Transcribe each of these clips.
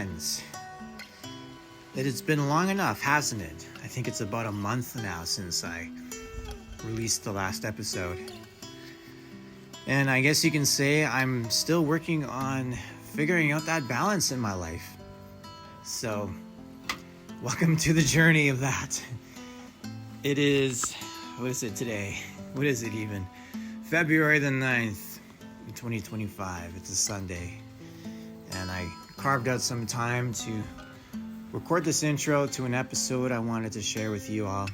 friends. It has been long enough, hasn't it? I think it's about a month now since I released the last episode. And I guess you can say I'm still working on figuring out that balance in my life. So, welcome to the journey of that. It is, what is it today? What is it even? February the 9th, 2025. It's a Sunday. And I carved out some time to record this intro to an episode I wanted to share with you all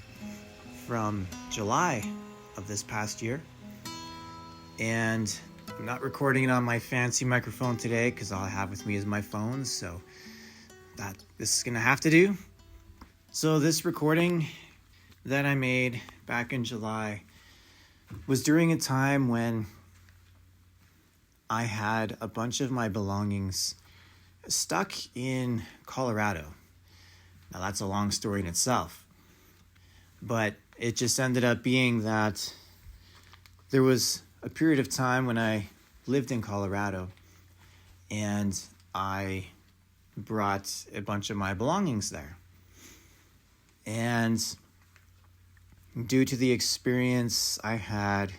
from July of this past year. And I'm not recording it on my fancy microphone today because all I have with me is my phone, so this is going to have to do. So this recording that I made back in July was during a time when I had a bunch of my belongings stuck in Colorado. Now that's a long story in itself, but it just ended up being that there was a period of time when I lived in Colorado and I brought a bunch of my belongings there. And due to the experience I had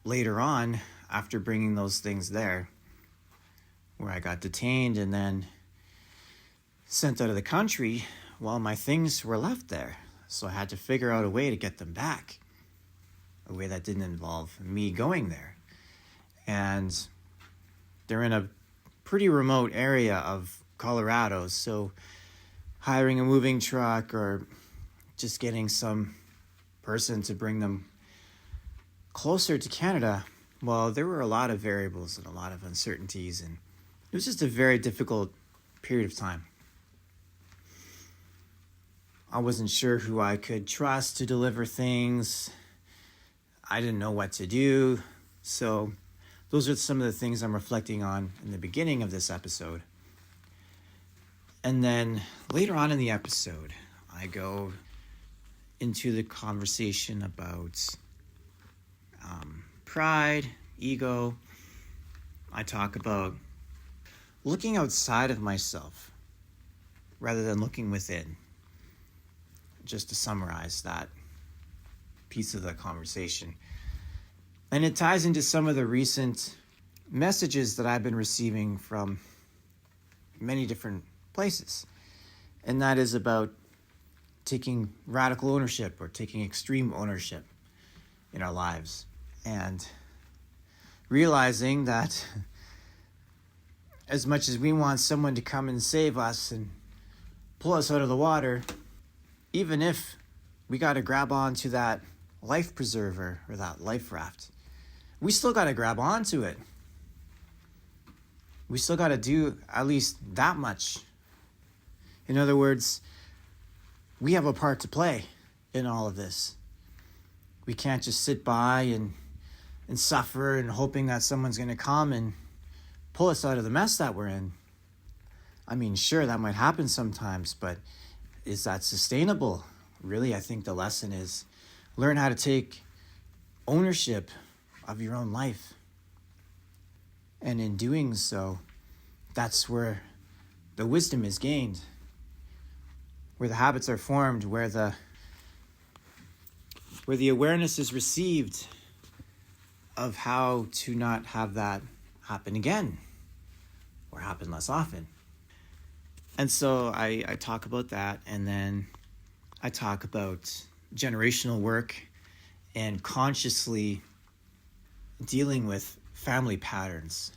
later on after bringing those things there, where I got detained and then sent out of the country, well, my things were left there. So I had to figure out a way to get them back. A way that didn't involve me going there. And they're in a pretty remote area of Colorado, so hiring a moving truck or just getting some person to bring them closer to Canada, well, there were a lot of variables and a lot of uncertainties, and it was just a very difficult period of time. I wasn't sure who I could trust to deliver things. I didn't know what to do. So those are some of the things I'm reflecting on in the beginning of this episode. And then later on in the episode, I go into the conversation about pride, ego. I talk about looking outside of myself rather than looking within. Just to summarize that piece of the conversation. And it ties into some of the recent messages that I've been receiving from many different places. And that is about taking radical ownership or taking extreme ownership in our lives. And realizing that as much as we want someone to come and save us and pull us out of the water, even if we got to grab onto that life preserver or that life raft, we still got to grab onto it. We still got to do at least that much. In other words, we have a part to play in all of this. We can't just sit by and suffer and hoping that someone's going to come and pull us out of the mess that we're in. I mean, sure, that might happen sometimes, but is that sustainable? Really, I think the lesson is learn how to take ownership of your own life. And in doing so, that's where the wisdom is gained, where the habits are formed, where the awareness is received of how to not have that happen again or happen less often. And so I talk about that, and then I talk about generational work and consciously dealing with family patterns.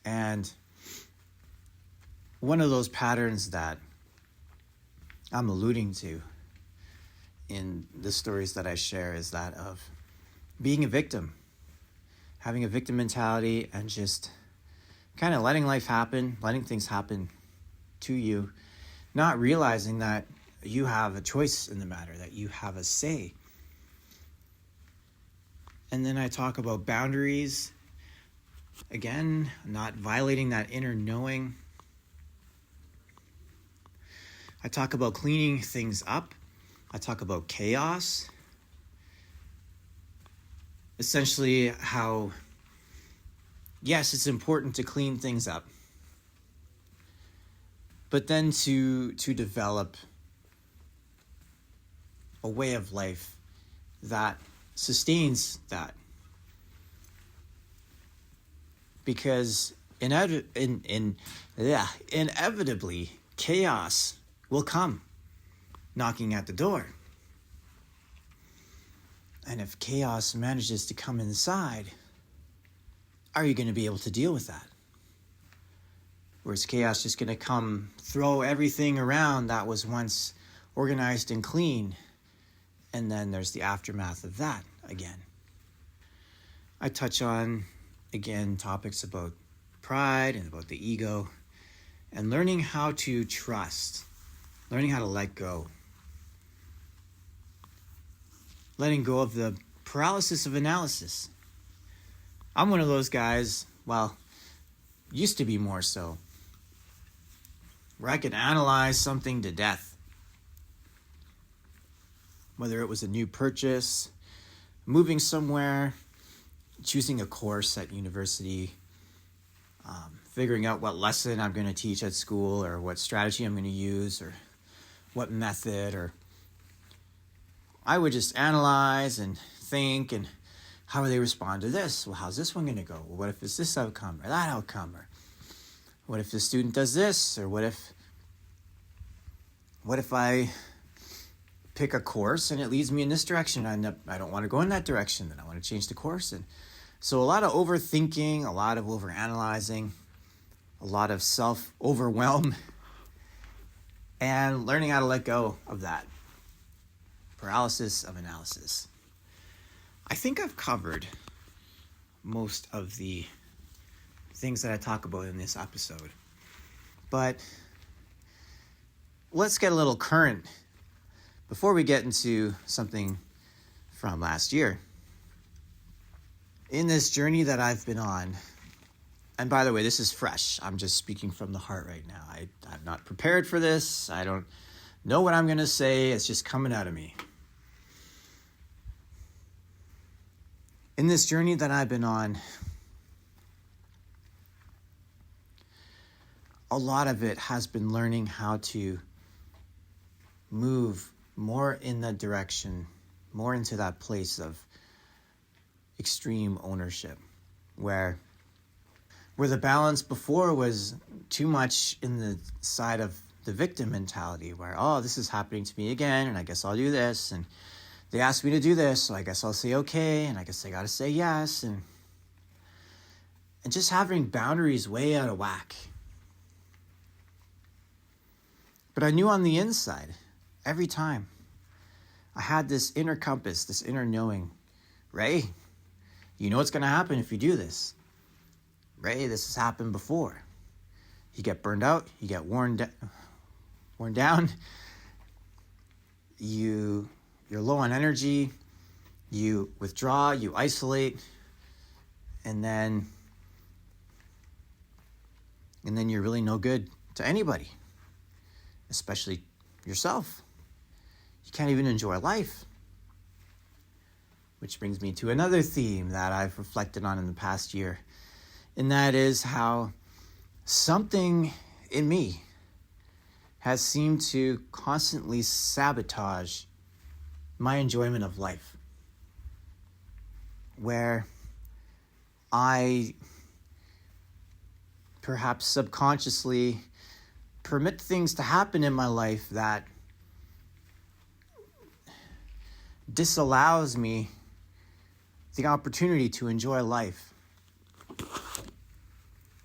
And one of those patterns that I'm alluding to in the stories that I share is that of being a victim, having a victim mentality and just kind of letting life happen, letting things happen to you, not realizing that you have a choice in the matter, that you have a say. And then I talk about boundaries. Again, not violating that inner knowing. I talk about cleaning things up. I talk about chaos. Essentially how, yes, it's important to clean things up. but then to develop a way of life that sustains that. Because inevitably, chaos will come knocking at the door. And if chaos manages to come inside, are you going to be able to deal with that? Or is chaos just going to come throw everything around that was once organized and clean? And then there's the aftermath of that again. I touch on, again, topics about pride and about the ego and learning how to trust, learning how to let go. Letting go of the paralysis of analysis. I'm one of those guys, well, used to be more so, where I could analyze something to death. Whether it was a new purchase, moving somewhere, choosing a course at university, figuring out what lesson I'm going to teach at school, or what strategy I'm going to use, or what method, or I would just analyze and think, and how do they respond to this? Well, how's this one going to go? Well, what if it's this outcome or that outcome? Or what if the student does this? Or what if I pick a course and it leads me in this direction? I don't want to go in that direction, then I want to change the course. And so a lot of overthinking, a lot of overanalyzing, a lot of self-overwhelm, and learning how to let go of that. Paralysis of analysis. I think I've covered most of the things that I talk about in this episode. But let's get a little current before we get into something from last year. In this journey that I've been on, and by the way, this is fresh. I'm just speaking from the heart right now. I'm not prepared for this. I don't know what I'm going to say. It's just coming out of me. In this journey that I've been on, a lot of it has been learning how to move more in that direction, more into that place of extreme ownership, where the balance before was too much in the side of the victim mentality, where, oh, this is happening to me again, and I guess I'll do this, and they asked me to do this, so I guess I'll say okay, and I guess I gotta say yes, and just having boundaries way out of whack. But I knew on the inside, every time, I had this inner compass, this inner knowing, Ray, you know what's gonna happen if you do this. Ray, this has happened before. You get burned out, you get worn down, you're low on energy, you withdraw, you isolate, and then you're really no good to anybody, especially yourself. You can't even enjoy life. Which brings me to another theme that I've reflected on in the past year, and that is how something in me has seemed to constantly sabotage my enjoyment of life, where I perhaps subconsciously permit things to happen in my life that disallows me the opportunity to enjoy life.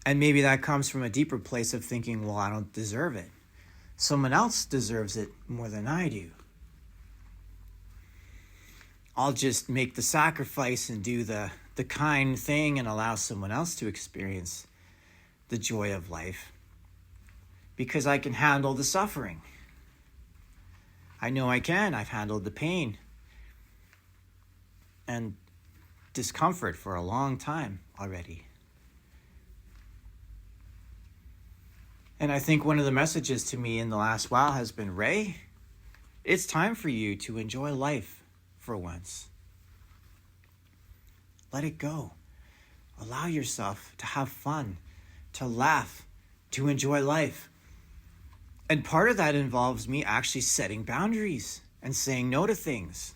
And maybe that comes from a deeper place of thinking, well, I don't deserve it. Someone else deserves it more than I do. I'll just make the sacrifice and do the kind thing and allow someone else to experience the joy of life because I can handle the suffering. I know I can. I've handled the pain and discomfort for a long time already. And I think one of the messages to me in the last while has been, Ray, it's time for you to enjoy life for once. Let it go. Allow yourself to have fun, to laugh, to enjoy life. And part of that involves me actually setting boundaries and saying no to things.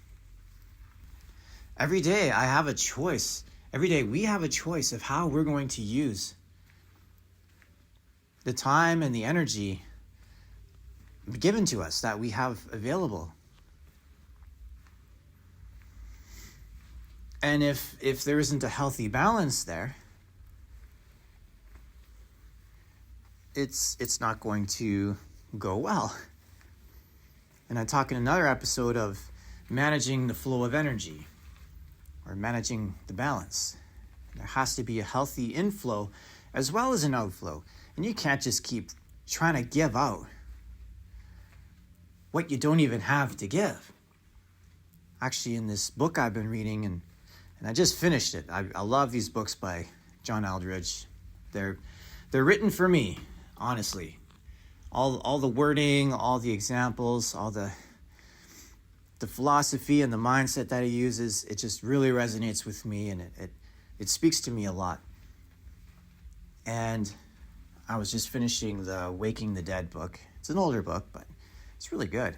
Every day I have a choice. Every day we have a choice of how we're going to use the time and the energy given to us that we have available. And if there isn't a healthy balance there, it's not going to go well. And I talk in another episode of managing the flow of energy, or managing the balance. There has to be a healthy inflow as well as an outflow. And you can't just keep trying to give out what you don't even have to give. Actually, in this book I've been reading, and I just finished it. I love these books by John Eldredge. They're written for me, honestly. All the wording, all the examples, all the philosophy and the mindset that he uses, it just really resonates with me, and it speaks to me a lot. And I was just finishing the Waking the Dead book. It's an older book, but it's really good.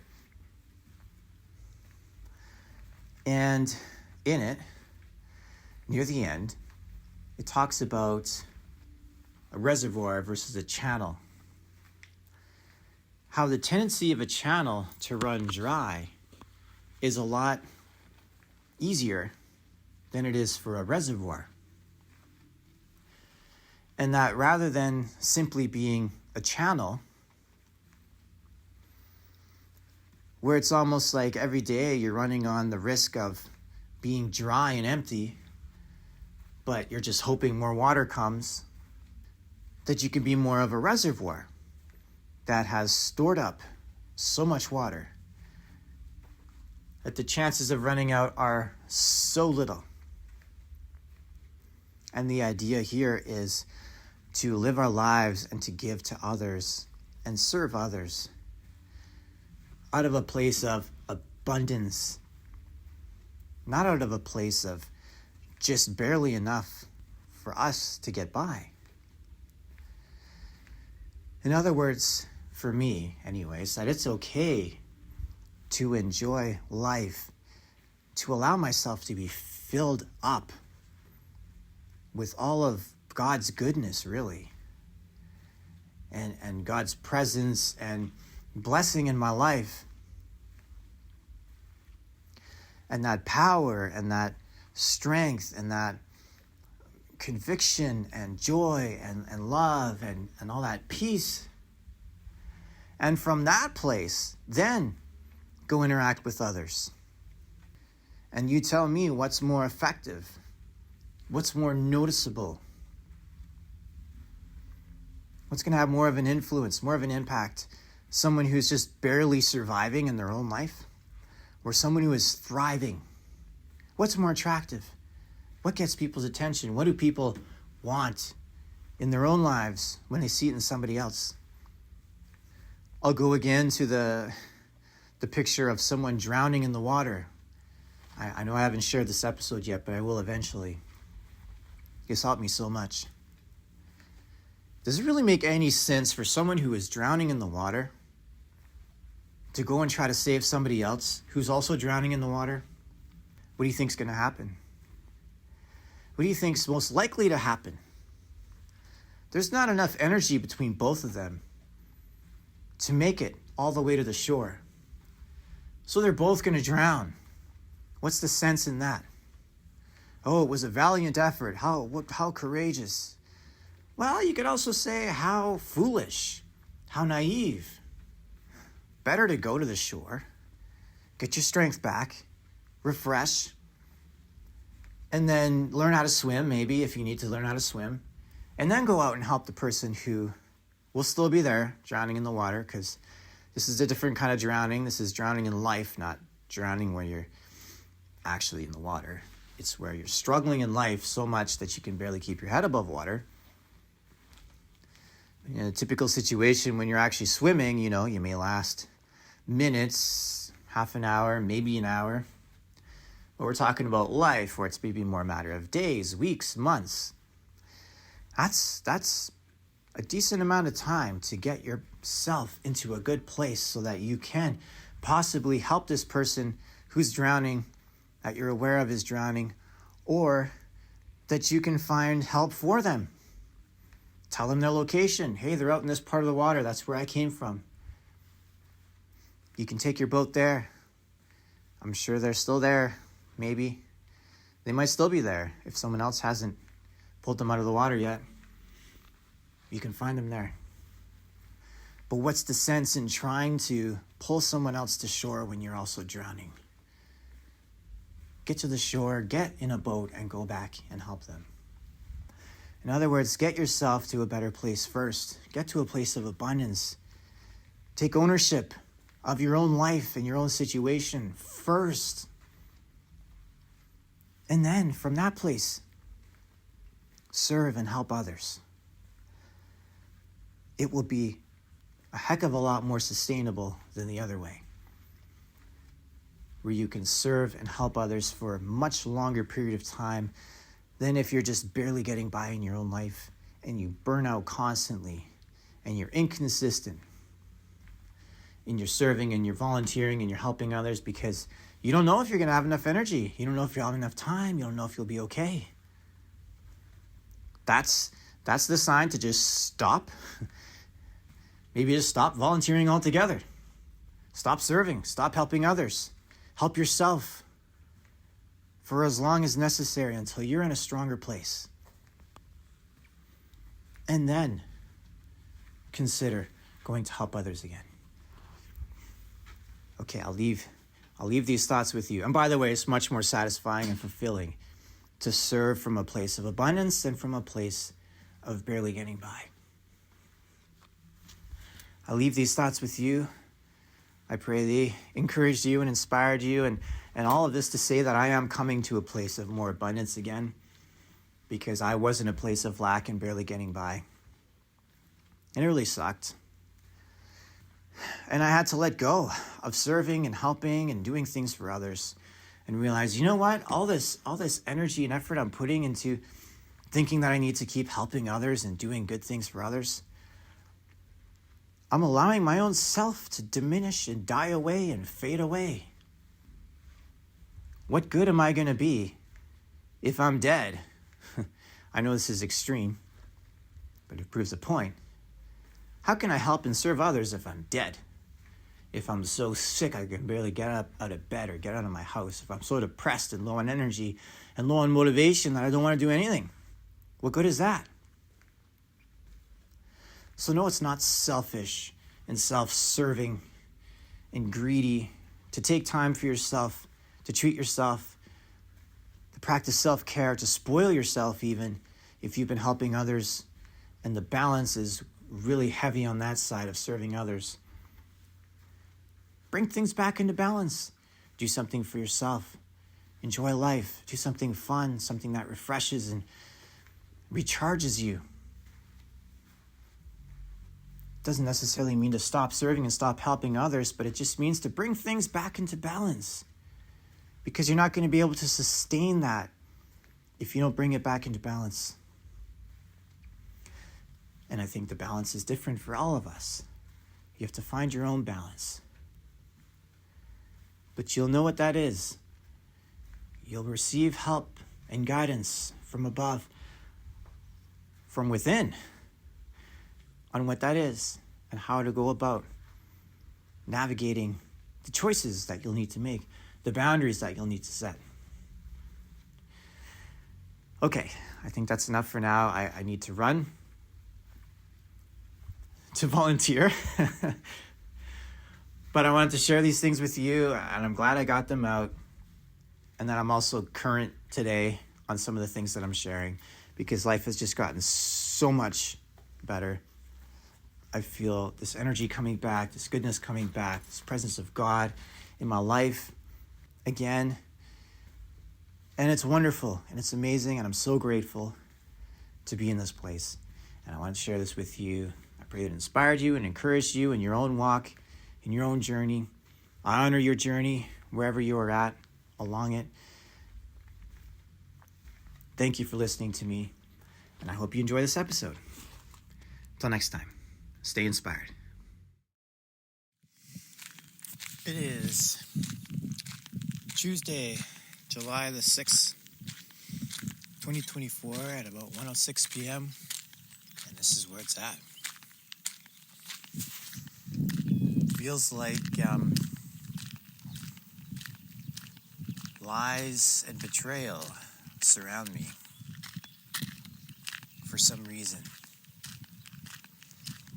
And in it, near the end, it talks about a reservoir versus a channel. How the tendency of a channel to run dry is a lot easier than it is for a reservoir. And that rather than simply being a channel, where it's almost like every day you're running on the risk of being dry and empty, but you're just hoping more water comes, that you can be more of a reservoir that has stored up so much water that the chances of running out are so little. And the idea here is to live our lives and to give to others and serve others out of a place of abundance, not out of a place of just barely enough for us to get by. In other words, for me anyways, that it's okay to enjoy life, to allow myself to be filled up with all of God's goodness, really, and God's presence and blessing in my life, and that power and that strength and that conviction and joy and love and all that peace. And from that place, then go interact with others. And you tell me what's more effective, what's more noticeable, what's going to have more of an influence, more of an impact. Someone who's just barely surviving in their own life, or someone who is thriving? What's more attractive? What gets people's attention? What do people want in their own lives when they see it in somebody else? I'll go again to the picture of someone drowning in the water. I know I haven't shared this episode yet, but I will eventually. It's helped me so much. Does it really make any sense for someone who is drowning in the water to go and try to save somebody else who's also drowning in the water? What do you think's going to happen? What do you think's most likely to happen? There's not enough energy between both of them to make it all the way to the shore. So they're both going to drown. What's the sense in that? Oh, it was a valiant effort. How courageous. Well, you could also say how foolish, how naive. Better to go to the shore, get your strength back, refresh, and then learn how to swim, maybe if you need to learn how to swim, and then go out and help the person who will still be there drowning in the water, because this is a different kind of drowning. This is drowning in life, not drowning where you're actually in the water. It's where you're struggling in life so much that you can barely keep your head above water. In a typical situation when you're actually swimming, you may last minutes, half an hour, maybe an hour. But we're talking about life where it's maybe more a matter of days, weeks, months. That's a decent amount of time to get yourself into a good place so that you can possibly help this person who's drowning, that you're aware of is drowning, or that you can find help for them. Tell them their location. Hey, they're out in this part of the water. That's where I came from. You can take your boat there. I'm sure they're still there. Maybe. They might still be there if someone else hasn't pulled them out of the water yet. You can find them there. But what's the sense in trying to pull someone else to shore when you're also drowning? Get to the shore, get in a boat, and go back and help them. In other words, get yourself to a better place first. Get to a place of abundance. Take ownership of your own life and your own situation first. And then from that place, serve and help others. It will be a heck of a lot more sustainable than the other way, where you can serve and help others for a much longer period of time than if you're just barely getting by in your own life and you burn out constantly and you're inconsistent in your serving and your volunteering and you're helping others because you don't know if you're going to have enough energy. You don't know if you'll have enough time. You don't know if you'll be okay. That's the sign to just stop. Maybe just stop volunteering altogether. Stop serving. Stop helping others. Help yourself for as long as necessary until you're in a stronger place. And then consider going to help others again. Okay, I'll leave these thoughts with you. And by the way, it's much more satisfying and fulfilling to serve from a place of abundance than from a place of barely getting by. I'll leave these thoughts with you. I pray they encouraged you and inspired you, and all of this to say that I am coming to a place of more abundance again, because I was in a place of lack and barely getting by. And it really sucked. And I had to let go of serving and helping and doing things for others and realize, you know what? All this energy and effort I'm putting into thinking that I need to keep helping others and doing good things for others, I'm allowing my own self to diminish and die away and fade away. What good am I going to be if I'm dead? I know this is extreme, but it proves a point. How can I help and serve others if I'm dead? If I'm so sick I can barely get up out of bed or get out of my house? If I'm so depressed and low on energy and low on motivation that I don't want to do anything? What good is that? So no, it's not selfish and self-serving and greedy to take time for yourself, to treat yourself, to practice self-care, to spoil yourself even if you've been helping others and the balance is really heavy on that side of serving others. Bring things back into balance. Do something for yourself. Enjoy life. Do something fun, something that refreshes and recharges you. Doesn't necessarily mean to stop serving and stop helping others, but it just means to bring things back into balance. Because you're not going to be able to sustain that if you don't bring it back into balance. And I think the balance is different for all of us. You have to find your own balance. But you'll know what that is. You'll receive help and guidance from above, from within, on what that is and how to go about navigating the choices that you'll need to make, the boundaries that you'll need to set. Okay, I think that's enough for now. I need to run to volunteer. But I wanted to share these things with you, and I'm glad I got them out, and that I'm also current today on some of the things that I'm sharing, because life has just gotten so much better. I feel this energy coming back, this goodness coming back, this presence of God in my life again. And it's wonderful, and it's amazing, and I'm so grateful to be in this place. And I want to share this with you. I pray that it inspired you and encouraged you in your own walk, in your own journey. I honor your journey wherever you are at along it. Thank you for listening to me, and I hope you enjoy this episode. Till next time, stay inspired. It is Tuesday, July the 6th, 2024 at about 1:06 p.m. and this is where it's at. Feels like lies and betrayal surround me for some reason.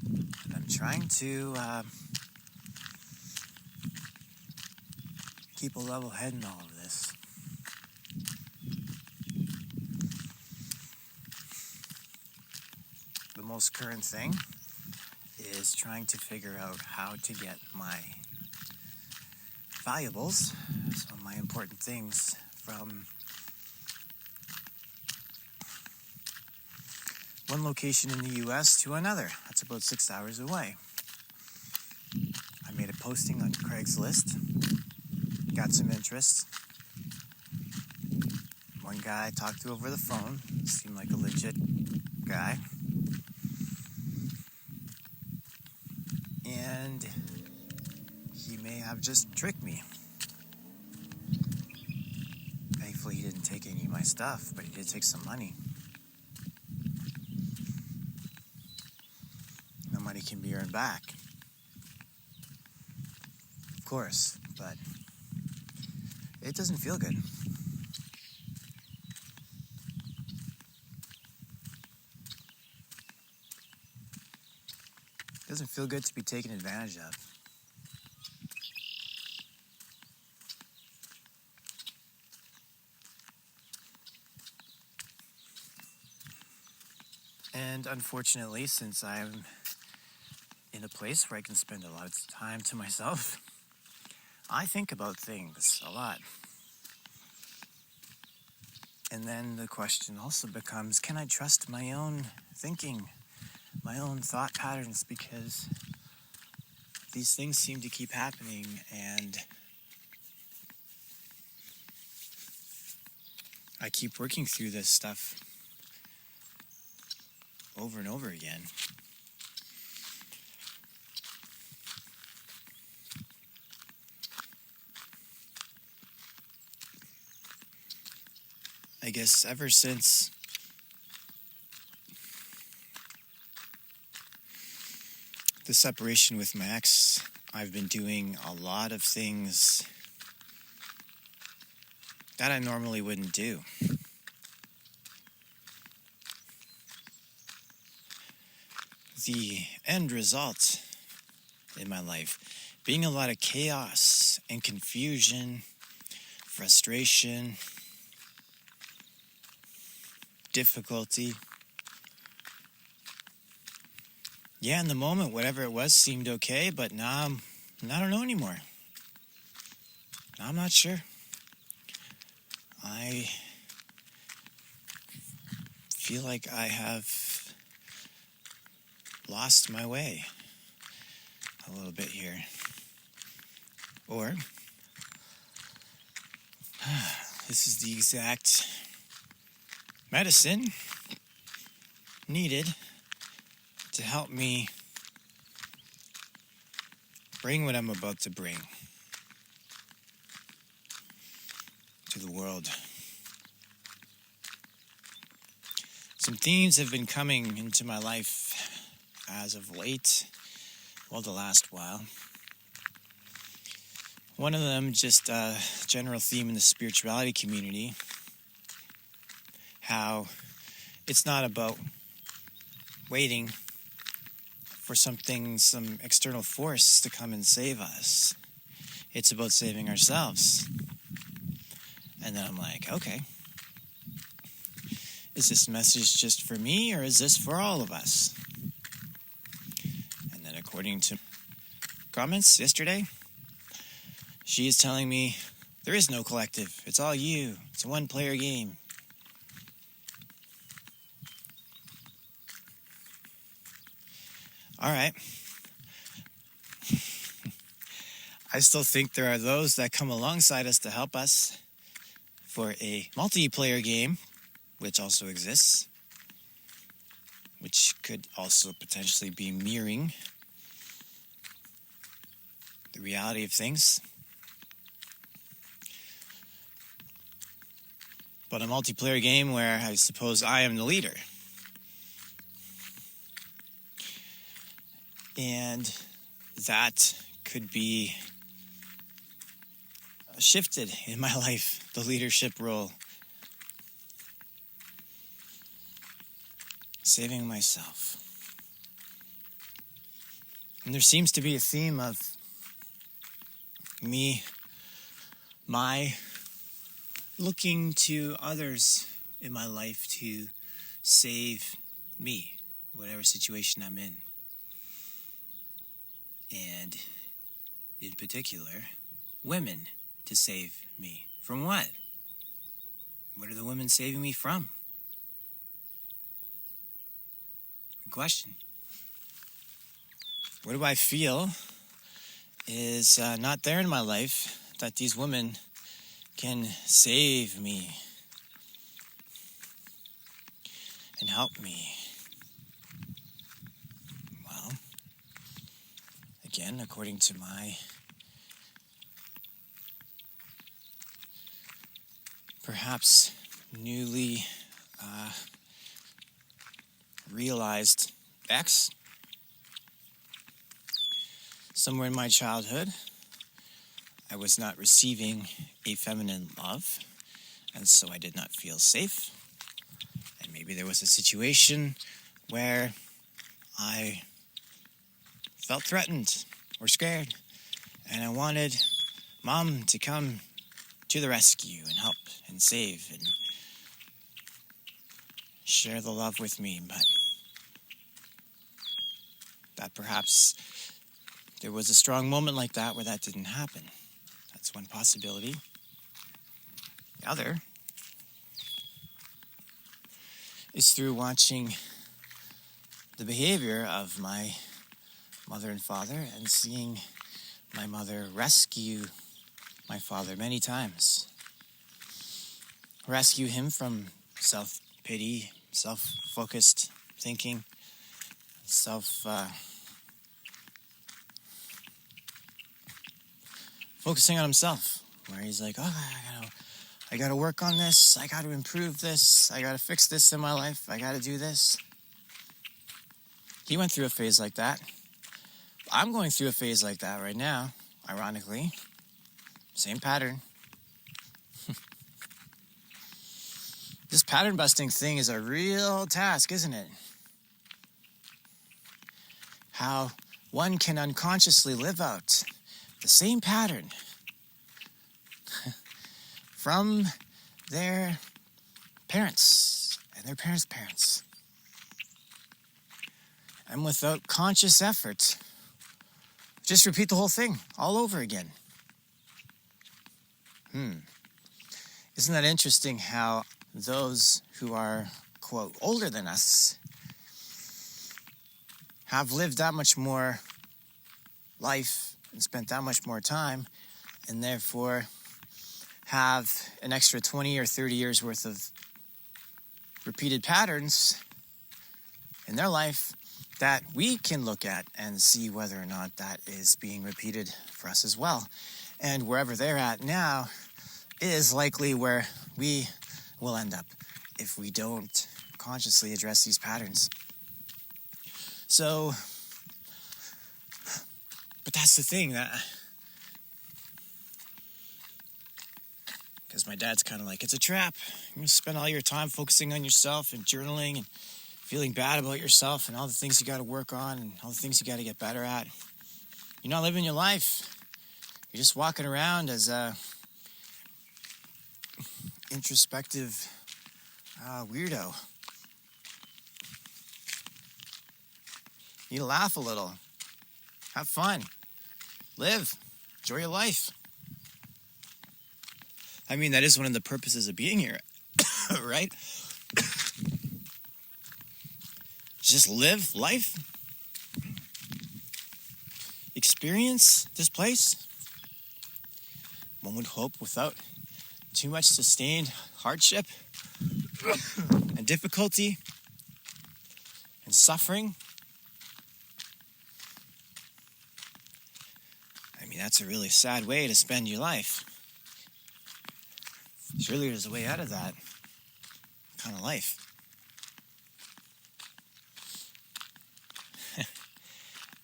And I'm trying to keep a level head in all of this. The most current thing is trying to figure out how to get my valuables, some of my important things, from one location in the US to another. That's about 6 hours away. I made a posting on Craigslist, got some interest. One guy I talked to over the phone, seemed like a legit guy. And he may have just tricked me. Thankfully, he didn't take any of my stuff, but he did take some money. No money can be earned back, of course, but it doesn't feel good. It doesn't feel good to be taken advantage of. And unfortunately, since I'm in a place where I can spend a lot of time to myself, I think about things a lot. And then the question also becomes, can I trust my own thinking, my own thought patterns? Because these things seem to keep happening, and I keep working through this stuff over and over again. I guess ever since the separation with my ex, I've been doing a lot of things that I normally wouldn't do. The end result in my life being a lot of chaos and confusion, frustration, difficulty. Yeah, in the moment, whatever it was seemed okay, but now I don't know anymore. Now I'm not sure. I feel like I have lost my way a little bit here. Or this is the exact medicine needed to help me bring what I'm about to bring to the world. Some themes have been coming into my life as of late, well, the last while. One of them, just a general theme in the spirituality community, how it's not about waiting for some external force to come and save us. It's about saving ourselves. And then I'm like, okay, is this message just for me, or is this for all of us? And then according to comments yesterday, she is telling me there is no collective. It's all you. It's a one-player game. All right. I still think there are those that come alongside us to help us for a multiplayer game, which also exists. which could also potentially be mirroring the reality of things. But a multiplayer game where I suppose I am the leader. And that could be shifted in my life, the leadership role. Saving myself. And there seems to be a theme of my looking to others in my life to save me, whatever situation I'm in. And in particular, women to save me. From what? What are the women saving me from? Good question. What do I feel is not there in my life that these women can save me and help me? Well, again, according to my perhaps newly realized ex, somewhere in my childhood, I was not receiving a feminine love, and so I did not feel safe. And maybe there was a situation where I felt threatened or scared, and I wanted mom to come to the rescue and help and save and share the love with me. But that perhaps there was a strong moment like that where that didn't happen. That's one possibility. The other is through watching the behavior of my mother and father and seeing my mother rescue my father many times. Rescue him from self-pity, self-focused thinking, focusing on himself, where he's like, oh, I gotta work on this, I gotta improve this, I gotta fix this in my life, I gotta do this. He went through a phase like that. I'm going through a phase like that right now, ironically. Same pattern. This pattern busting thing is a real task, isn't it? How one can unconsciously live out the same pattern from their parents and their parents' parents. And without conscious effort, just repeat the whole thing all over again. Isn't that interesting how those who are, quote, older than us have lived that much more life and spent that much more time, and therefore have an extra 20 or 30 years worth of repeated patterns in their life that we can look at and see whether or not that is being repeated for us as well. And wherever they're at now is likely where we will end up if we don't consciously address these patterns. So, but that's the thing, that because my dad's kind of like, it's a trap. You're going to spend all your time focusing on yourself and journaling and feeling bad about yourself and all the things you got to work on and all the things you got to get better at. You're not living your life. You're just walking around as a introspective weirdo. You need to laugh a little. Have fun. Live. Enjoy your life. I mean, that is one of the purposes of being here, right? Just live life. Experience this place. One would hope without too much sustained hardship and difficulty. and suffering, I mean, that's a really sad way to spend your life. Surely there's a way out of that kind of life.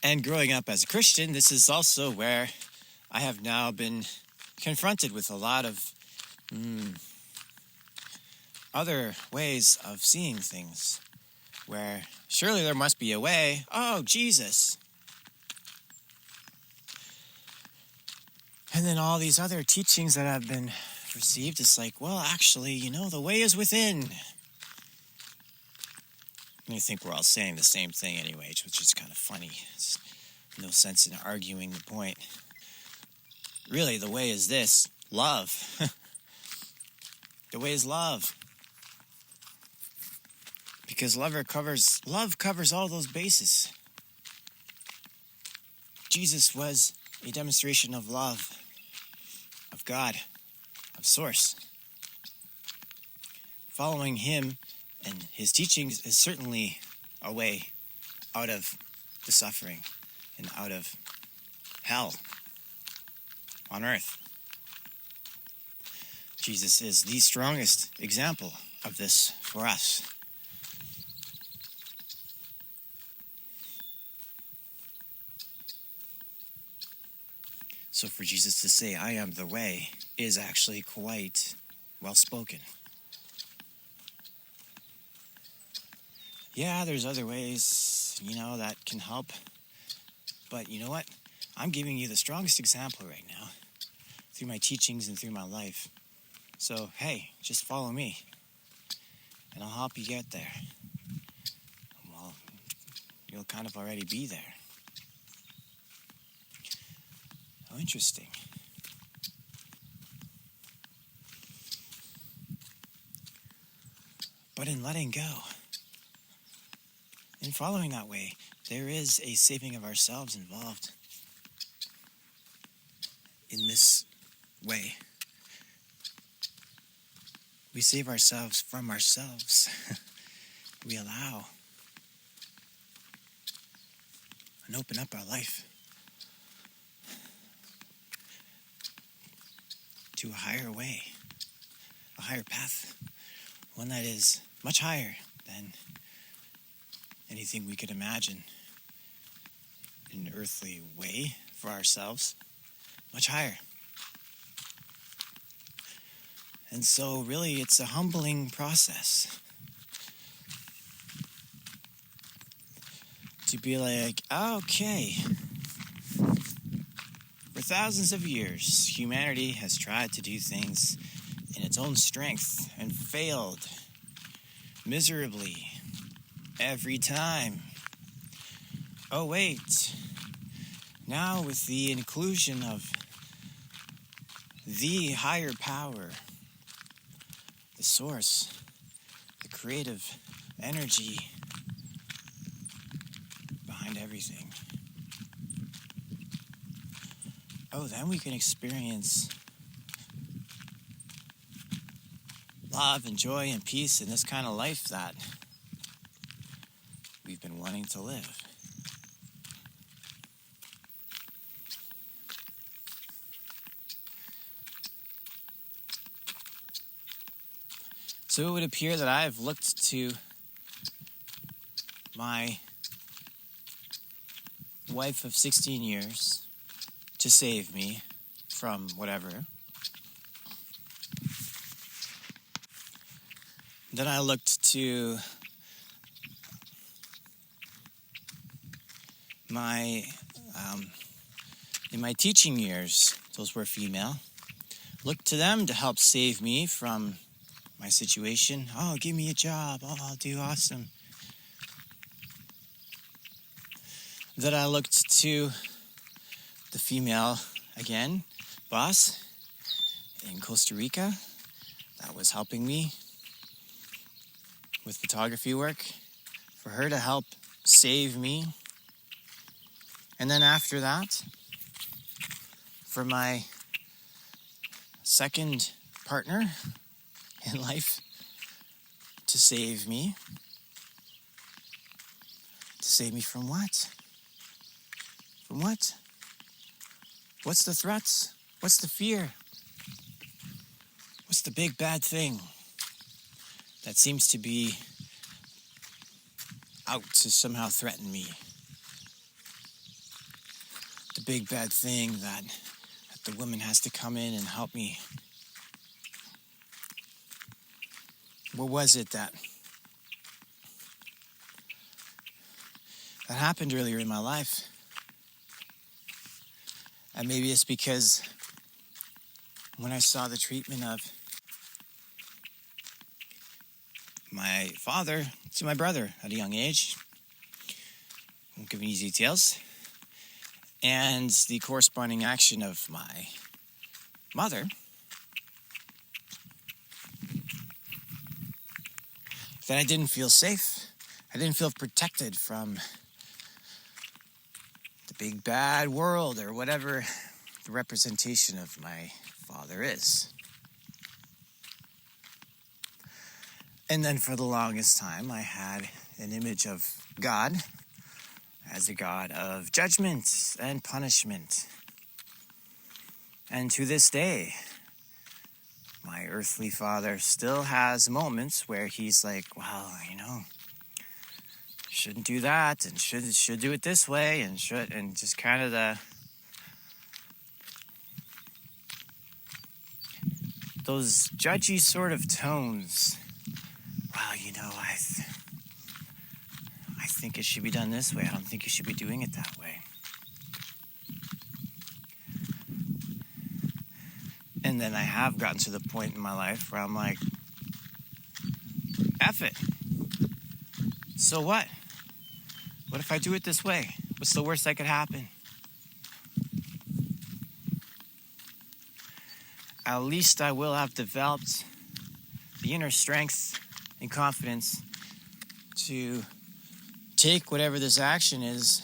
And growing up as a Christian, this is also where I have now been confronted with a lot of other ways of seeing things, where surely there must be a way. Oh, Jesus. And then all these other teachings that have been received, it's like, well, actually, the way is within. And I think we're all saying the same thing anyway, which is kind of funny. It's no sense in arguing the point. Really, the way is this: love. The way is love. Because love covers all those bases. Jesus was a demonstration of love, of God, of Source. Following him and his teachings is certainly a way out of the suffering and out of hell on earth. Jesus is the strongest example of this for us. So for Jesus to say, "I am the way," is actually quite well spoken. Yeah, there's other ways, that can help. But you know what? I'm giving you the strongest example right now through my teachings and through my life. So, hey, just follow me and I'll help you get there. Well, you'll kind of already be there. How interesting. But in letting go, in following that way, there is a saving of ourselves involved in this way. We save ourselves from ourselves. We allow and open up our life to a higher way, a higher path, one that is much higher than anything we could imagine in an earthly way for ourselves, much higher. And so really it's a humbling process to be like, okay, for thousands of years, humanity has tried to do things in its own strength and failed miserably every time. Oh wait, now with the inclusion of the higher power, the source, the creative energy behind everything. Oh, then we can experience love and joy and peace in this kind of life that we've been wanting to live. So it would appear that I've looked to my wife of 16 years to save me from whatever. Then I looked to in my teaching years, those were female, looked to them to help save me from my situation. Oh, give me a job. Oh, I'll do awesome. Then I looked to the female, again, boss in Costa Rica that was helping me with photography work, for her to help save me. And then after that, for my second partner in life to save me. Save me from what? From what? What's the threats? What's the fear? What's the big bad thing that seems to be out to somehow threaten me? The big bad thing that the woman has to come in and help me. What was it that happened earlier in my life? And maybe it's because when I saw the treatment of my father to my brother at a young age, I won't give any details, and the corresponding action of my mother, that I didn't feel safe. I didn't feel protected from the big bad world or whatever the representation of my father is. And then for the longest time, I had an image of God as a God of judgment and punishment. And to this day, my earthly father still has moments where he's like, well, shouldn't do that, and should do it this way, and just kind of those judgy sort of tones. Well, I think it should be done this way. I don't think you should be doing it that way. And then I have gotten to the point in my life where I'm like, F it. So what? What if I do it this way? What's the worst that could happen? At least I will have developed the inner strength and confidence to take whatever this action is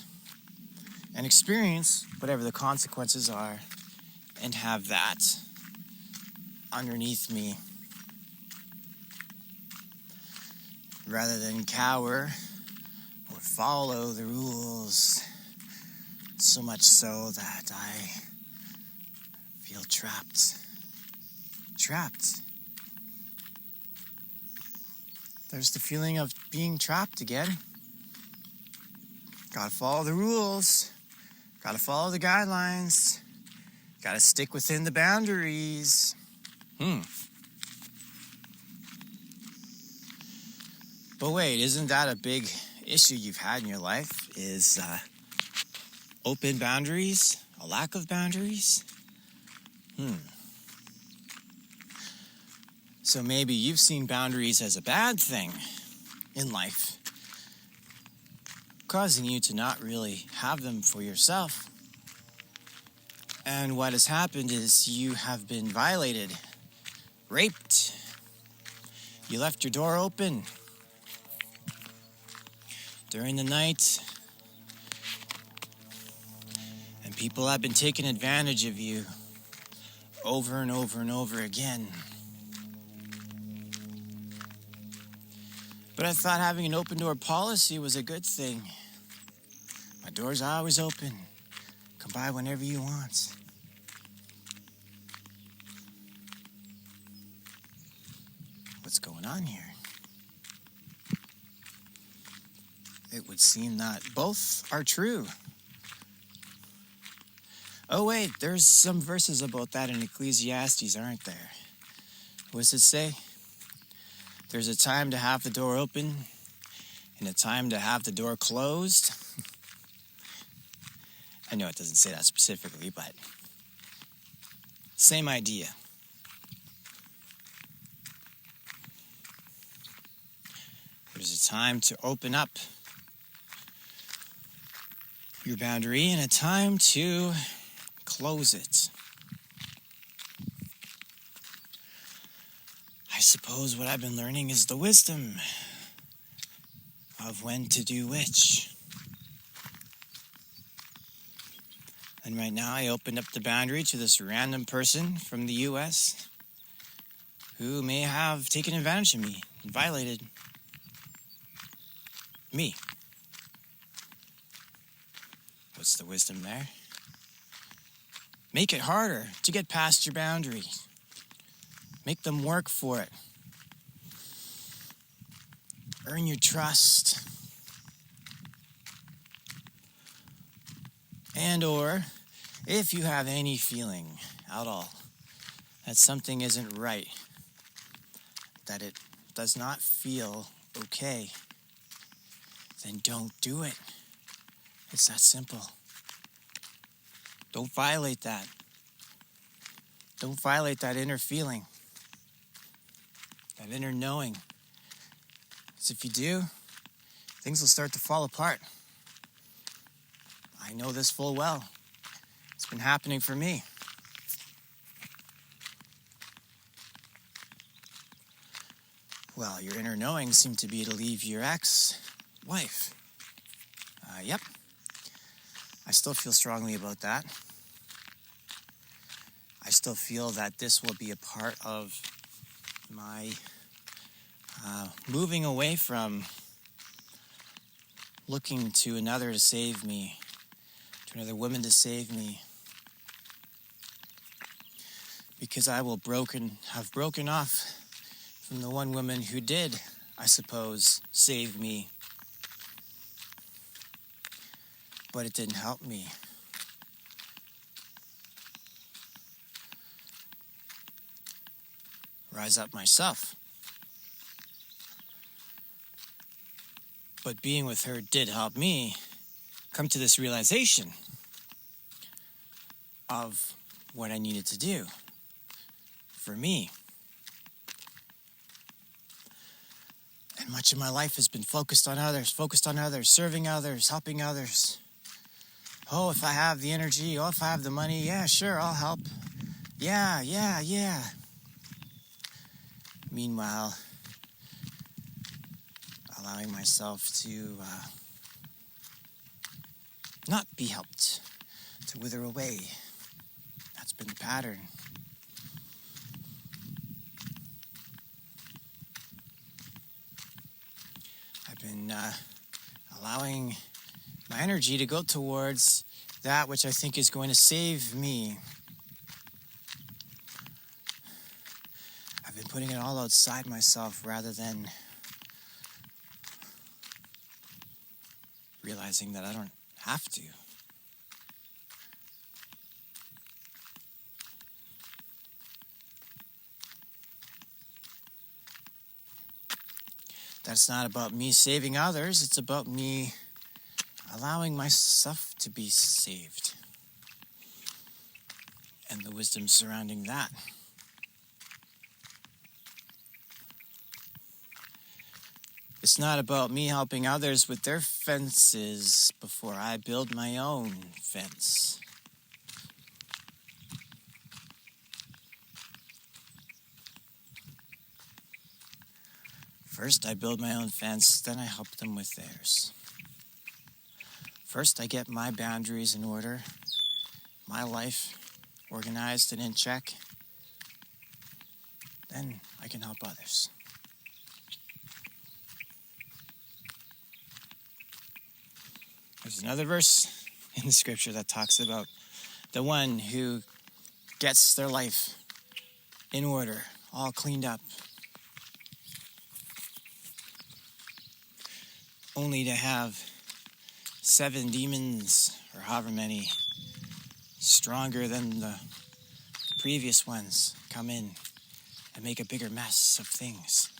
and experience whatever the consequences are and have that underneath me rather than cower or follow the rules, so much so that I feel trapped. There's the feeling of being trapped again. Gotta follow the rules. Gotta follow the guidelines. Gotta stick within the boundaries. But wait, isn't that a big issue you've had in your life? Is open boundaries? A lack of boundaries? So maybe you've seen boundaries as a bad thing in life, causing you to not really have them for yourself. And what has happened is you have been violated, raped. You left your door open during the night, and people have been taking advantage of you over and over and over again. But I thought having an open door policy was a good thing. My door's always open. Come by whenever you want. What's going on here? It would seem that both are true. Oh wait, there's some verses about that in Ecclesiastes, aren't there? What does it say? There's a time to have the door open and a time to have the door closed. I know it doesn't say that specifically, but same idea. There's a time to open up your boundary and a time to close it. I suppose what I've been learning is the wisdom of when to do which. And right now I opened up the boundary to this random person from the US who may have taken advantage of me and violated me. What's the wisdom there? Make it harder to get past your boundaries. Make them work for it. Earn your trust. And or, if you have any feeling at all that something isn't right, that it does not feel okay, then don't do it. It's that simple. Don't violate that. Don't violate that inner feeling, that inner knowing. Because if you do, things will start to fall apart. I know this full well. It's been happening for me. Well, your inner knowing seemed to be to leave your ex-wife. Yep. I still feel strongly about that. I still feel that this will be a part of my moving away from looking to another to save me, to another woman to save me. Because I will have broken off from the one woman who did, I suppose, save me. But it didn't help me. Rise up myself. But being with her did help me come to this realization of what I needed to do for me. And much of my life has been focused on others, serving others, helping others. Oh, if I have the energy, if I have the money, yeah, sure, I'll help. Yeah. Meanwhile, allowing myself to not be helped, to wither away. That's been the pattern. I've been allowing my energy to go towards that which I think is going to save me. I've been putting it all outside myself rather than realizing that I don't have to. That's not about me saving others, it's about me allowing myself to be saved. And the wisdom surrounding that. It's not about me helping others with their fences before I build my own fence. First, I build my own fence, then I help them with theirs. First, I get my boundaries in order, my life organized and in check. Then I can help others. There's another verse in the scripture that talks about the one who gets their life in order, all cleaned up, only to have 7 demons, or however many, stronger than the previous ones, come in and make a bigger mess of things.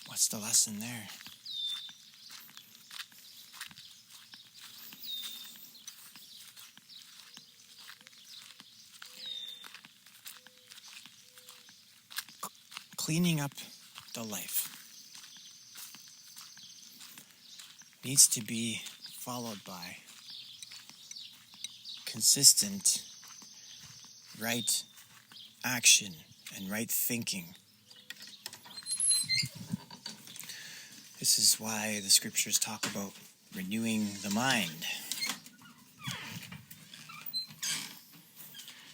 What's the lesson there? Cleaning up the life needs to be followed by consistent right action and right thinking. This is why the scriptures talk about renewing the mind.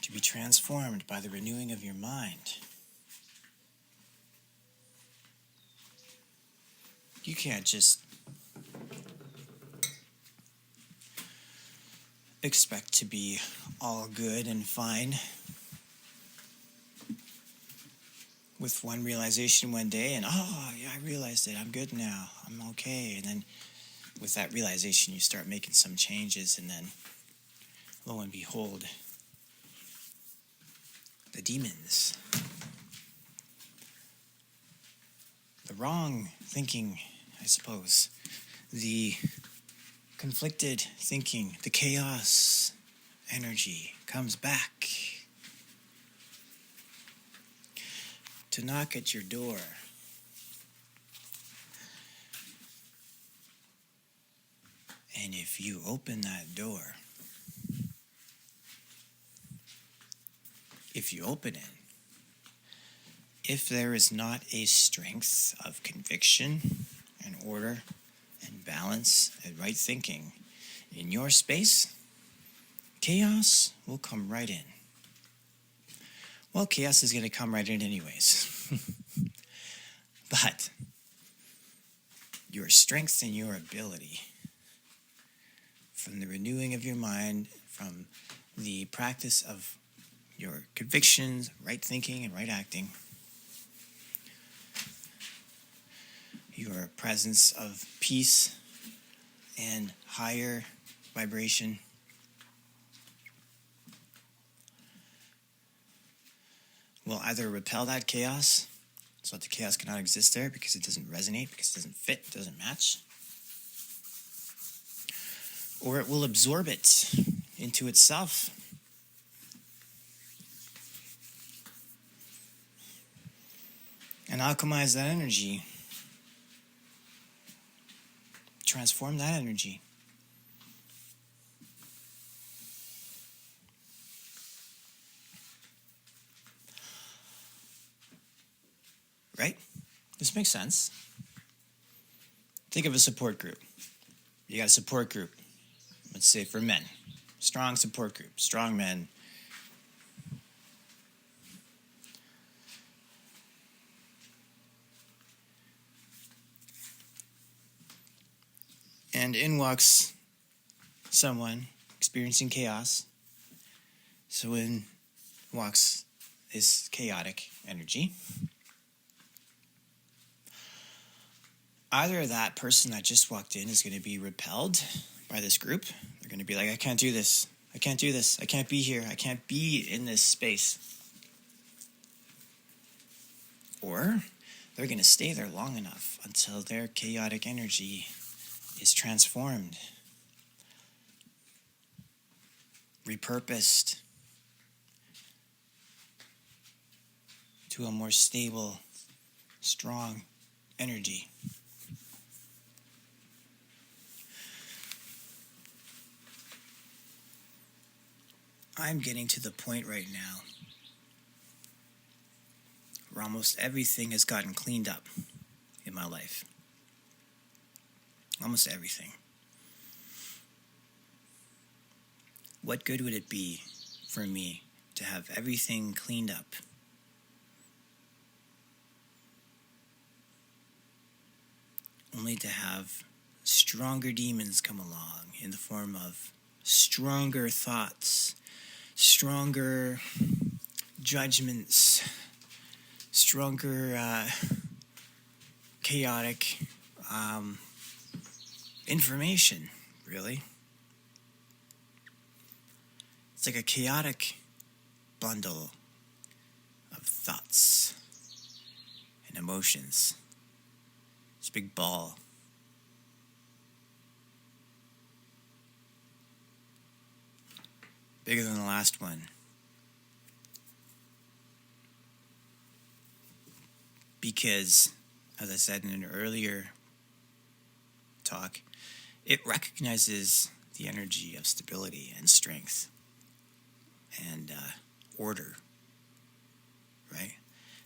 To be transformed by the renewing of your mind. You can't just expect to be all good and fine with one realization one day, and I realized it, I'm good now, I'm okay. And then with that realization you start making some changes, and then lo and behold, the demons, the wrong thinking, I suppose, the conflicted thinking, the chaos energy comes back to knock at your door. And if you open that door, if there is not a strength of conviction and order and balance and right thinking in your space, chaos will come right in. Well, chaos is going to come right in anyways. But your strength and your ability from the renewing of your mind, from the practice of your convictions, right thinking, and right acting, your presence of peace and higher vibration, will either repel that chaos, so that the chaos cannot exist there because it doesn't resonate, because it doesn't fit, doesn't match, or it will absorb it into itself. And alchemize that energy. Transform that energy. Right? This makes sense. Think of a support group. You got a support group, let's say for men. Strong support group, strong men. And in walks someone experiencing chaos. So in walks this chaotic energy. Either that person that just walked in is going to be repelled by this group. They're going to be like, I can't do this. I can't do this. I can't be here. I can't be in this space. Or they're going to stay there long enough until their chaotic energy is transformed, repurposed to a more stable, strong energy. I'm getting to the point right now where almost everything has gotten cleaned up in my life. Almost everything. What good would it be for me to have everything cleaned up? Only to have stronger demons come along in the form of stronger thoughts, stronger judgments, stronger chaotic information, really. It's like a chaotic bundle of thoughts and emotions. It's a big ball. Bigger than the last one. Because, as I said in an earlier talk, it recognizes the energy of stability and strength and order, right?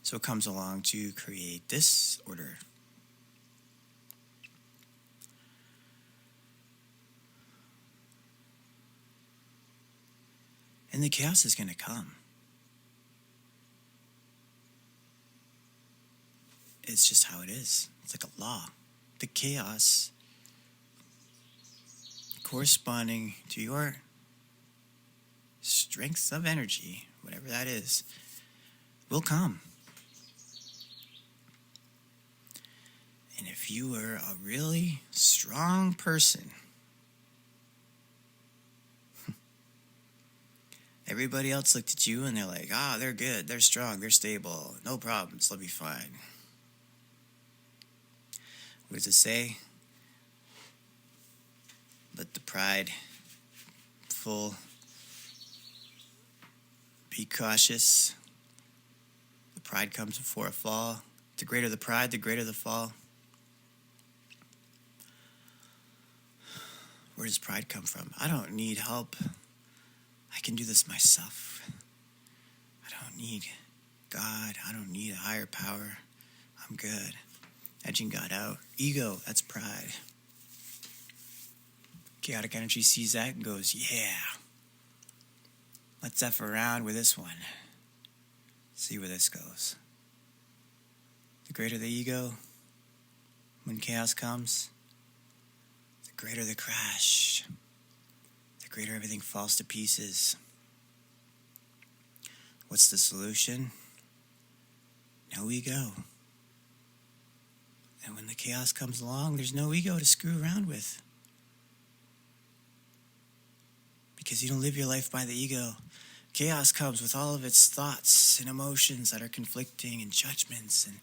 So it comes along to create this order. And the chaos is going to come. It's just how it is. It's like a law. The chaos corresponding to your strength of energy, whatever that is, will come. And if you were a really strong person, everybody else looked at you and they're like, they're good, they're strong, they're stable, no problems, they'll be fine. What does it say? Let the prideful be cautious. The pride comes before a fall. The greater the pride, the greater the fall. Where does pride come from? I don't need help. I can do this myself. I don't need God. I don't need a higher power. I'm good. Edging God out. Ego, that's pride. Chaotic energy sees that and goes, yeah. Let's F around with this one. See where this goes. The greater the ego, when chaos comes, the greater the crash. The greater everything falls to pieces. What's the solution? No ego. And when the chaos comes along, there's no ego to screw around with. Because you don't live your life by the ego. Chaos comes with all of its thoughts and emotions that are conflicting and judgments and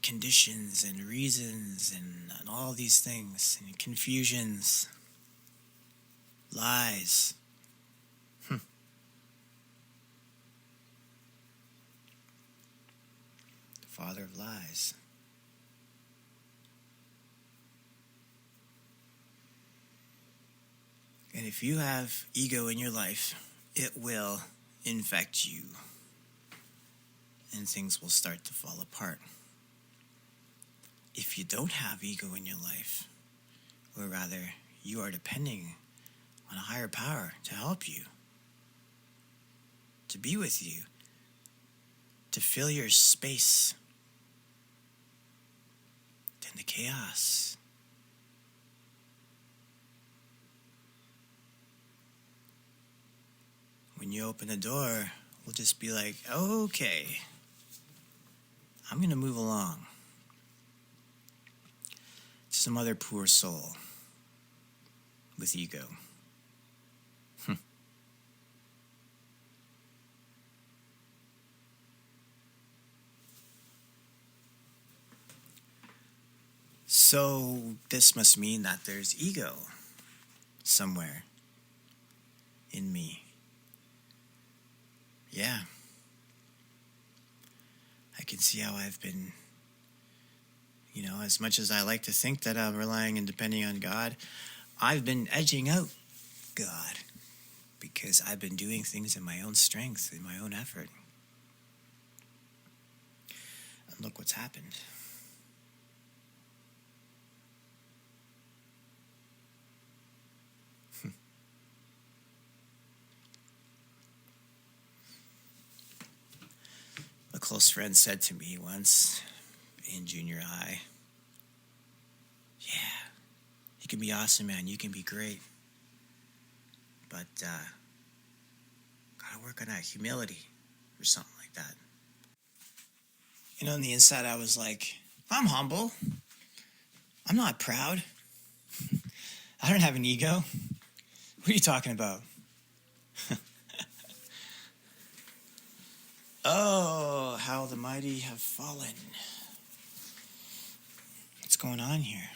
conditions and reasons and all these things and confusions, lies. The father of lies. And if you have ego in your life, it will infect you. And things will start to fall apart. If you don't have ego in your life, or rather, you are depending on a higher power to help you, to be with you, to fill your space, then the chaos when you open the door, we'll just be like, okay, I'm going to move along to some other poor soul with ego. So this must mean that there's ego somewhere in me. Yeah. I can see how I've been, as much as I like to think that I'm relying and depending on God, I've been edging out God because I've been doing things in my own strength, in my own effort. And look what's happened. A close friend said to me once in junior high, yeah, you can be awesome, man. You can be great. But gotta work on that humility or something like that. On the inside, I was like, I'm humble. I'm not proud. I don't have an ego. What are you talking about? Oh, how the mighty have fallen. What's going on here?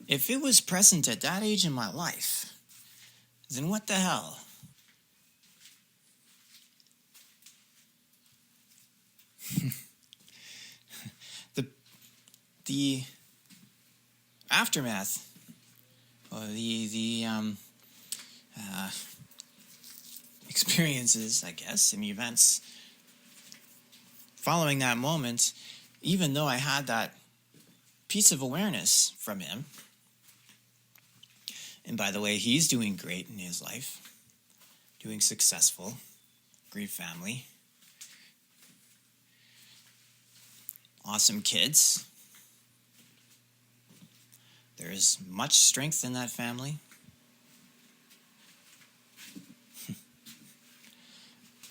If it was present at that age in my life, then what the hell? the aftermath, or the experiences, I guess, and events following that moment, even though I had that piece of awareness from him, and by the way, he's doing great in his life, doing successful, great family, awesome kids. There is much strength in that family.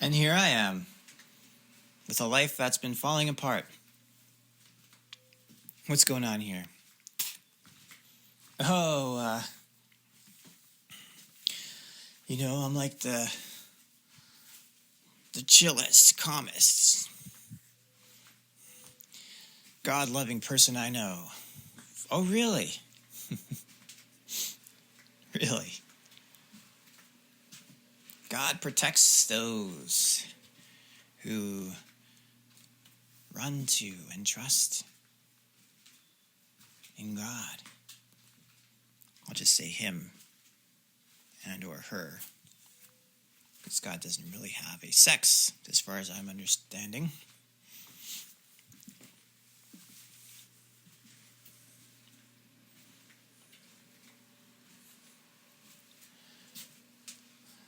And here I am, with a life that's been falling apart. What's going on here? I'm like the chillest, calmest, God-loving person I know. Oh, really? Really? God protects those who run to and trust in God. I'll just say him and or her, because God doesn't really have a sex, as far as I'm understanding.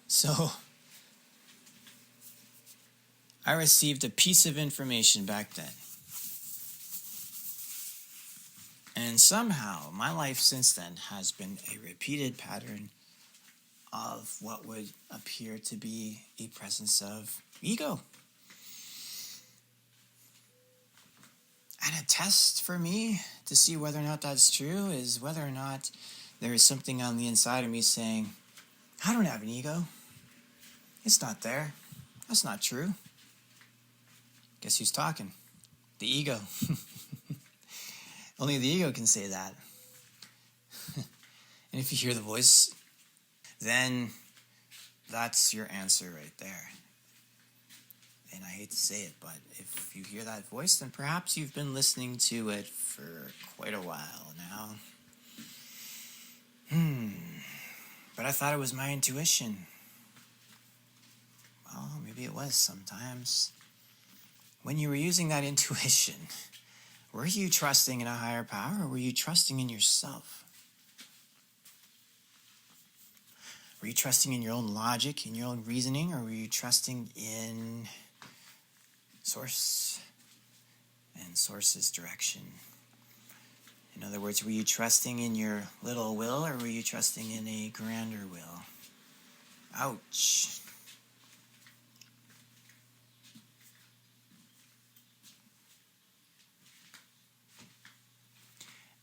So, I received a piece of information back then. And somehow, my life since then has been a repeated pattern of what would appear to be a presence of ego. And a test for me to see whether or not that's true is whether or not there is something on the inside of me saying, I don't have an ego. It's not there. That's not true. Guess who's talking? The ego. Only the ego can say that. And if you hear the voice, then that's your answer right there. And I hate to say it, but if you hear that voice, then perhaps you've been listening to it for quite a while now. But I thought it was my intuition. Well, maybe it was sometimes. When you were using that intuition, were you trusting in a higher power, or were you trusting in yourself? Were you trusting in your own logic, in your own reasoning, or were you trusting in Source and Source's direction? In other words, were you trusting in your little will, or were you trusting in a grander will? Ouch.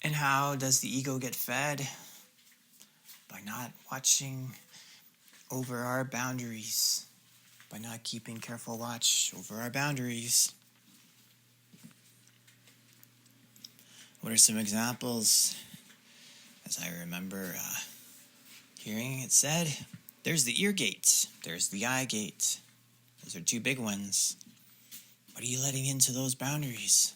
And how does the ego get fed? By not watching over our boundaries, by not keeping careful watch over our boundaries. What are some examples? As I remember hearing it said, there's the ear gate, there's the eye gate. Those are two big ones. What are you letting into those boundaries?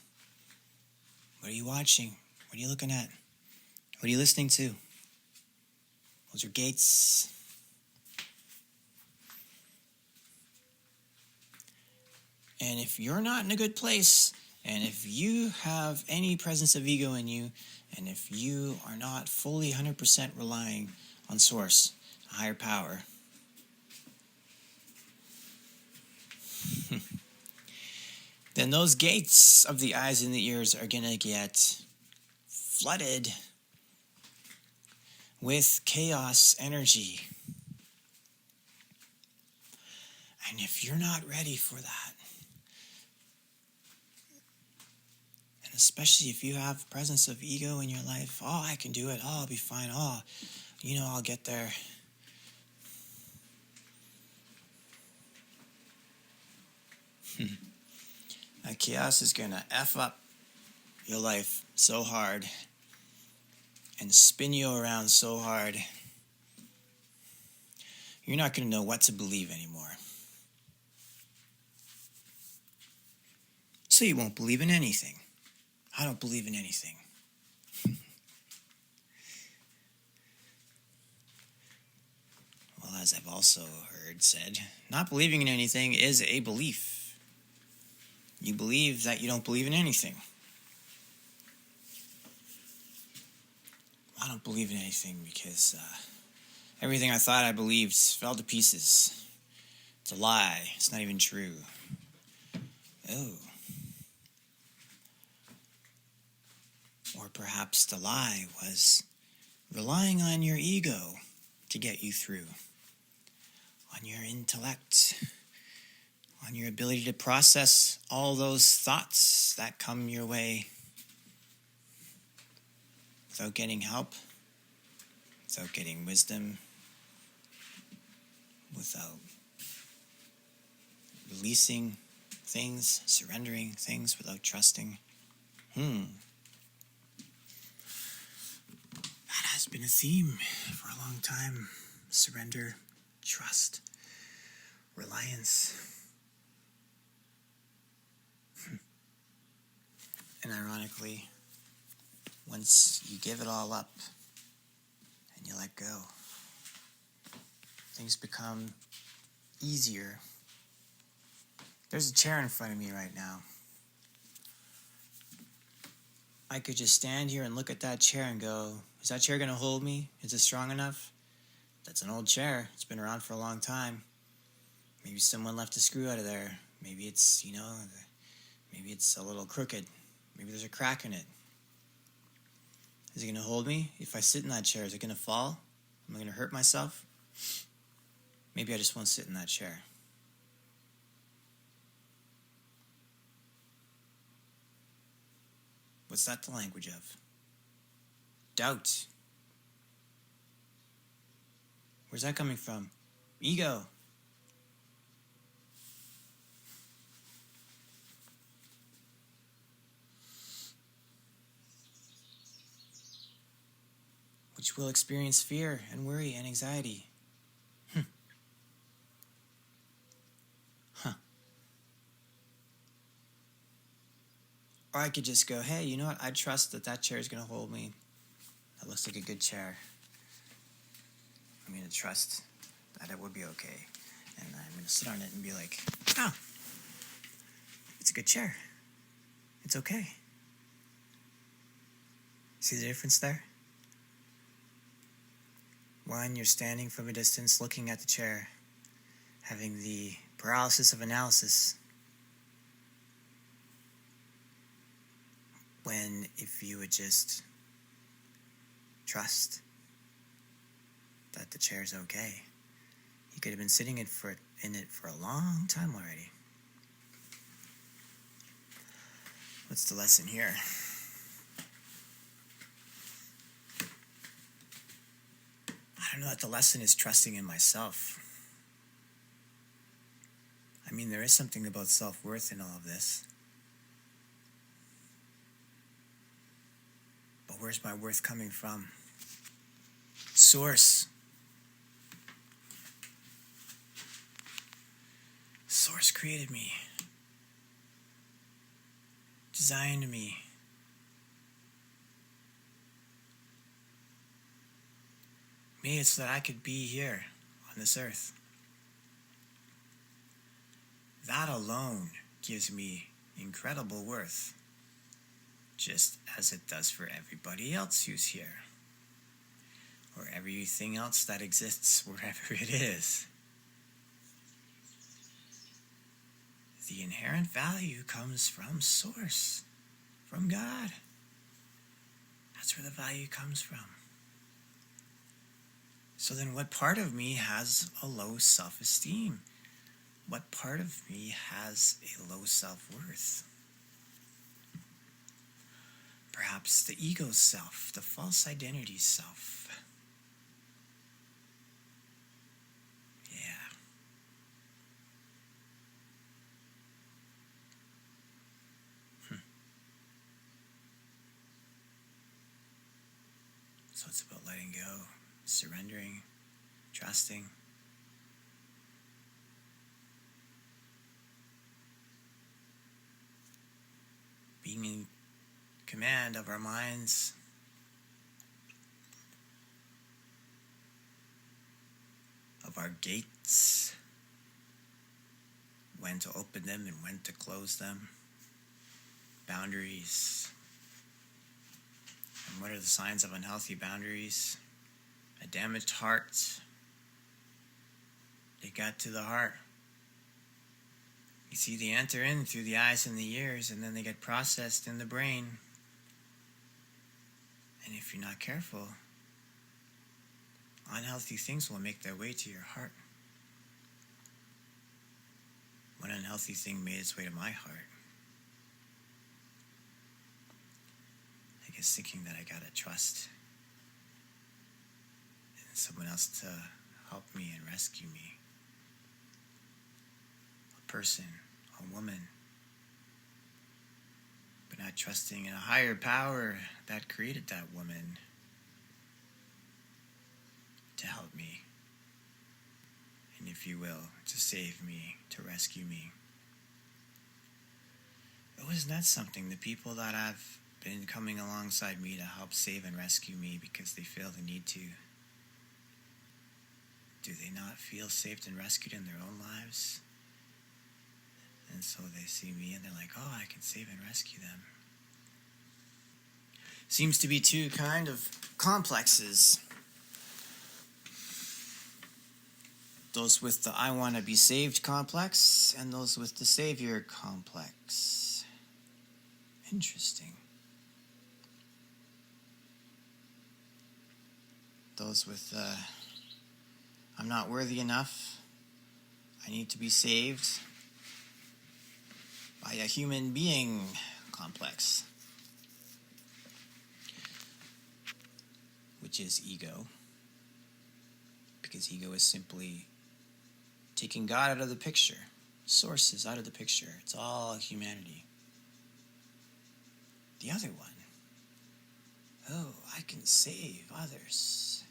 What are you watching? What are you looking at? What are you listening to? Those are gates. And if you're not in a good place, and if you have any presence of ego in you, and if you are not fully 100% relying on Source, a higher power, then those gates of the eyes and the ears are going to get flooded with chaos energy. And if you're not ready for that, and especially if you have presence of ego in your life, oh, I can do it, oh, I'll be fine, oh, I'll get there. That chaos is going to F up your life so hard and spin you around so hard, you're not going to know what to believe anymore. So you won't believe in anything. I don't believe in anything. Well, as I've also heard said, not believing in anything is a belief. You believe that you don't believe in anything. I don't believe in anything because everything I thought I believed fell to pieces. It's a lie. It's not even true. Oh. Or perhaps the lie was relying on your ego to get you through, on your intellect, on your ability to process all those thoughts that come your way without getting help, without getting wisdom, without releasing things, surrendering things, without trusting. That has been a theme for a long time. Surrender, trust, reliance. And ironically, once you give it all up and you let go, things become easier. There's a chair in front of me right now. I could just stand here and look at that chair and go, is that chair going to hold me? Is it strong enough? That's an old chair. It's been around for a long time. Maybe someone left a screw out of there. Maybe it's, maybe it's a little crooked. Maybe there's a crack in it. Is it going to hold me? If I sit in that chair, is it going to fall? Am I going to hurt myself? Maybe I just won't sit in that chair. What's that the language of? Doubt. Where's that coming from? Ego. Which will experience fear and worry and anxiety. Or I could just go, hey, you know what? I trust that chair is going to hold me. That looks like a good chair. I'm going to trust that it would be okay. And I'm going to sit on it and be like, oh, it's a good chair. It's okay. See the difference there? One, you're standing from a distance looking at the chair, having the paralysis of analysis. When if you would just trust that the chair's okay, you could have been sitting in it for a long time already. What's the lesson here? I don't know that the lesson is trusting in myself. I mean, there is something about self-worth in all of this. But where's my worth coming from? Source. Source created me. Designed me. Made it so that I could be here on this earth. That alone gives me incredible worth. Just as it does for everybody else who's here, or everything else that exists wherever it is. The inherent value comes from Source, from God. That's where the value comes from. So then what part of me has a low self-esteem? What part of me has a low self-worth? Perhaps the ego self, the false identity self. Yeah. So it's about letting go, surrendering, trusting. Being in command of our minds, of our gates, when to open them and when to close them, boundaries. And what are the signs of unhealthy boundaries? A damaged heart. They got to the heart. You see, they enter in through the eyes and the ears, and then they get processed in the brain. And if you're not careful, unhealthy things will make their way to your heart. one unhealthy thing made its way to my heart. I guess thinking that I gotta trust in someone else to help me and rescue me. A person, a woman, but not trusting in a higher power that created that woman to help me, and if you will, to save me, to rescue me. Oh, isn't that something? The people that have been coming alongside me to help save and rescue me because they feel the need to, do they not feel saved and rescued in their own lives? And so they see me and they're like, oh, I can save and rescue them. Seems to be two kind of complexes. Those with the I want to be saved complex and those with the savior complex. Interesting. Those with I'm not worthy enough. I need to be saved by a human being complex, which is ego. Because ego is simply taking God out of the picture. Source is out of the picture. It's all humanity. The other one, oh, I can save others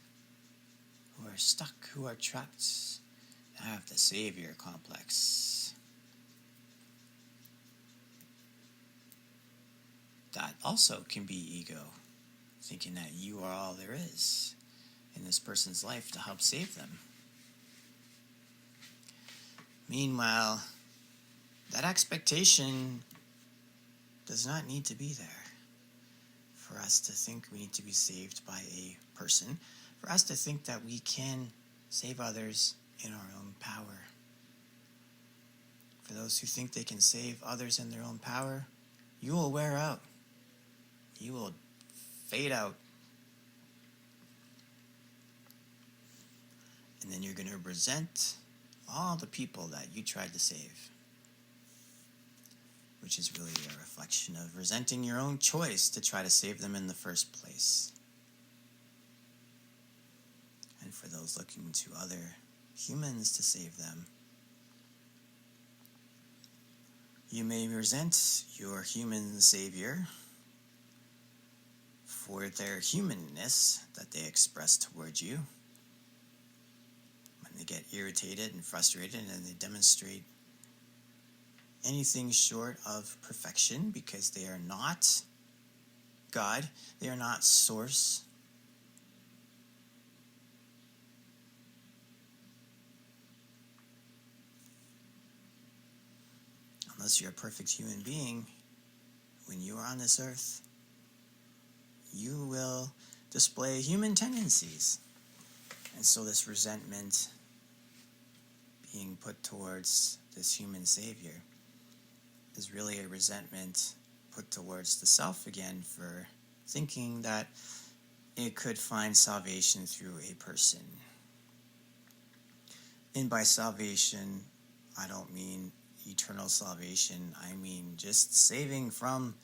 who are stuck, who are trapped. I have the savior complex. That also can be ego, thinking that you are all there is in this person's life to help save them. Meanwhile, that expectation does not need to be there for us to think we need to be saved by a person, for us to think that we can save others in our own power. For those who think they can save others in their own power, you will wear out. You will fade out. And then you're going to resent all the people that you tried to save, which is really a reflection of resenting your own choice to try to save them in the first place. And for those looking to other humans to save them, you may resent your human savior for their humanness that they express towards you. When they get irritated and frustrated and they demonstrate anything short of perfection because they are not God, they are not source. Unless you're a perfect human being, when you are on this earth, you will display human tendencies. And so this resentment being put towards this human savior is really a resentment put towards the self again for thinking that it could find salvation through a person. And by salvation, I don't mean eternal salvation. I mean just saving from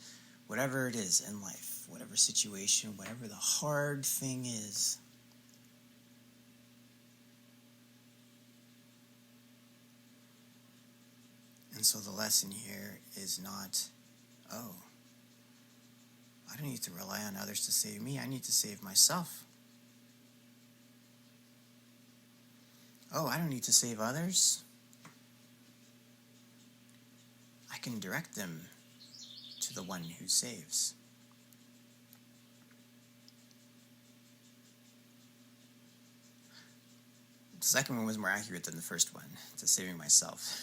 whatever it is in life, whatever situation, whatever the hard thing is. And so the lesson here is not, oh, I don't need to rely on others to save me. I need to save myself. Oh, I don't need to save others. I can direct them to the one who saves. The second one was more accurate than the first one, to saving myself.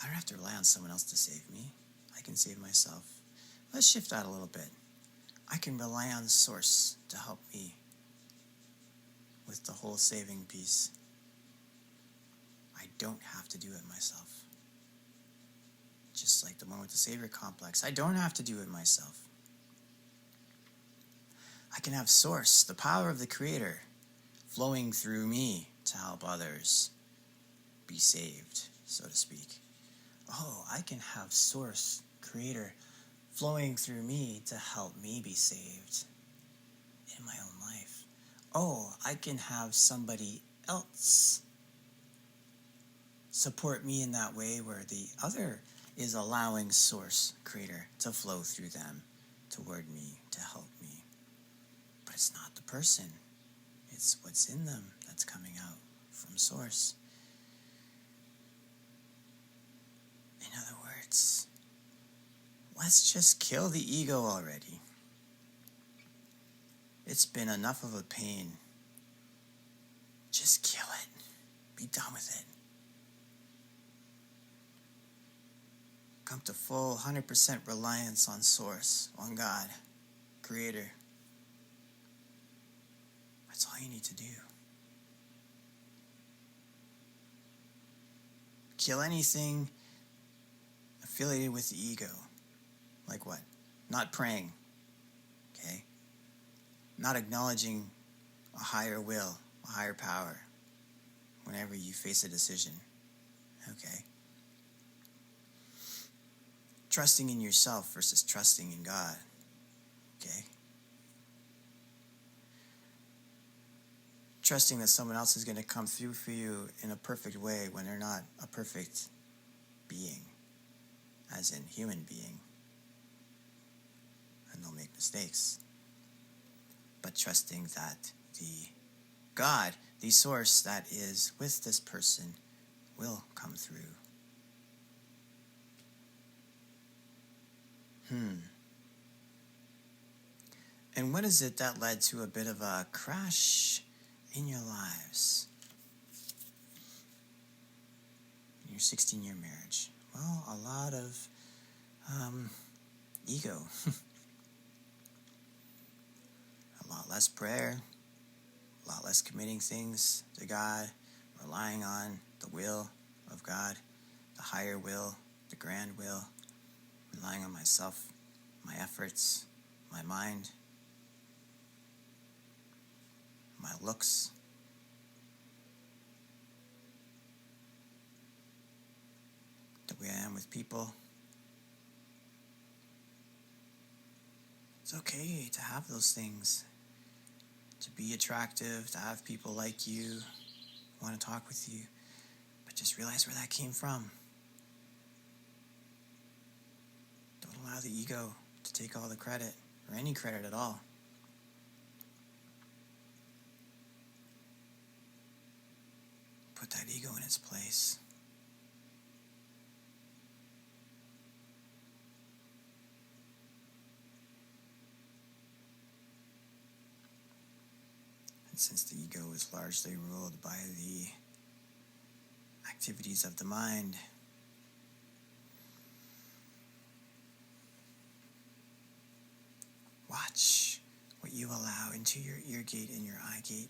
I don't have to rely on someone else to save me. I can save myself. Let's shift that a little bit. I can rely on the source to help me with the whole saving piece. I don't have to do it myself. Just like the one with the savior complex, I don't have to do it myself. I can have source, the power of the creator, flowing through me to help others. be saved, so to speak. Oh, I can have Source, Creator, flowing through me to help me be saved in my own life. Oh, I can have somebody else support me in that way where the other is allowing Source, Creator, to flow through them toward me, to help me. But it's not the person. It's what's in them that's coming out from Source. In other words, let's just kill the ego already. It's been enough of a pain. Just kill it. Be done with it. Come to full 100% reliance on Source, on God, Creator. That's all you need to do. Kill anything affiliated with the ego. Like what? Not praying. Okay? Not acknowledging a higher will, a higher power whenever you face a decision. Okay? Trusting in yourself versus trusting in God. Okay? Trusting that someone else is going to come through for you in a perfect way when they're not a perfect being, as in human being. And they'll make mistakes. But trusting that the God, the Source that is with this person, will come through. And what is it that led to a bit of a crash in your lives? In your 16-year marriage? Well, a lot of ego. A lot less prayer. A lot less committing things to God. Relying on the will of God. The higher will. The grand will. Relying on myself. My efforts. My mind. My looks. The way I am with people. It's okay to have those things. To be attractive, to have people like you, want to talk with you. But just realize where that came from. Don't allow the ego to take all the credit, or any credit at all. Put that ego in its place. And since the ego is largely ruled by the activities of the mind, watch what you allow into your ear gate and your eye gate.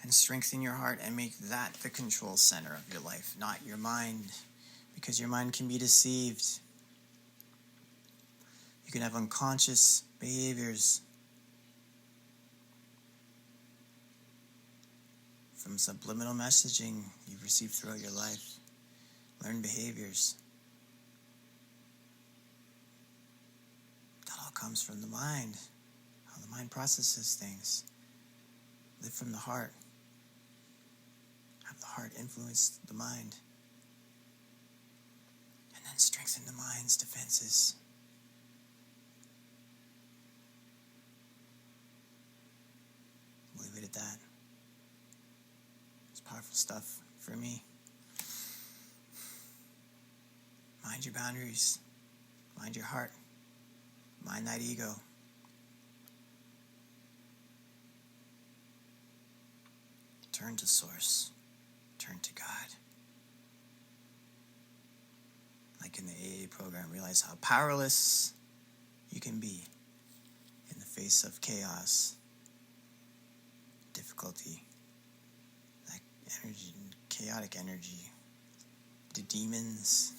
And strengthen your heart and make that the control center of your life, not your mind. Because your mind can be deceived. You can have unconscious behaviors from subliminal messaging you've received throughout your life. Learned behaviors. That all comes from the mind. How the mind processes things. Live from the heart. Have the heart influence the mind. And then strengthen the mind's defenses. We'll leave it at that. It's powerful stuff for me. Mind your boundaries. Mind your heart. Mind that ego. Turn to Source. Turn to God. Like in the AA program, realize how powerless you can be in the face of chaos, difficulty, that energy, chaotic energy, the demons.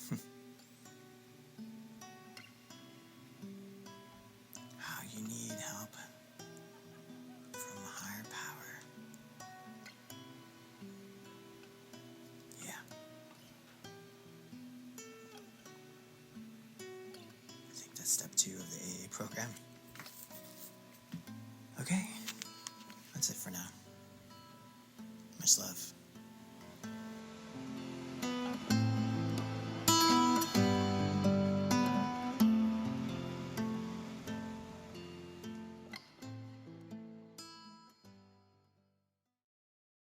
How you need help from a higher power. That's step 2 of the AA program. Okay, that's it for now. Much love.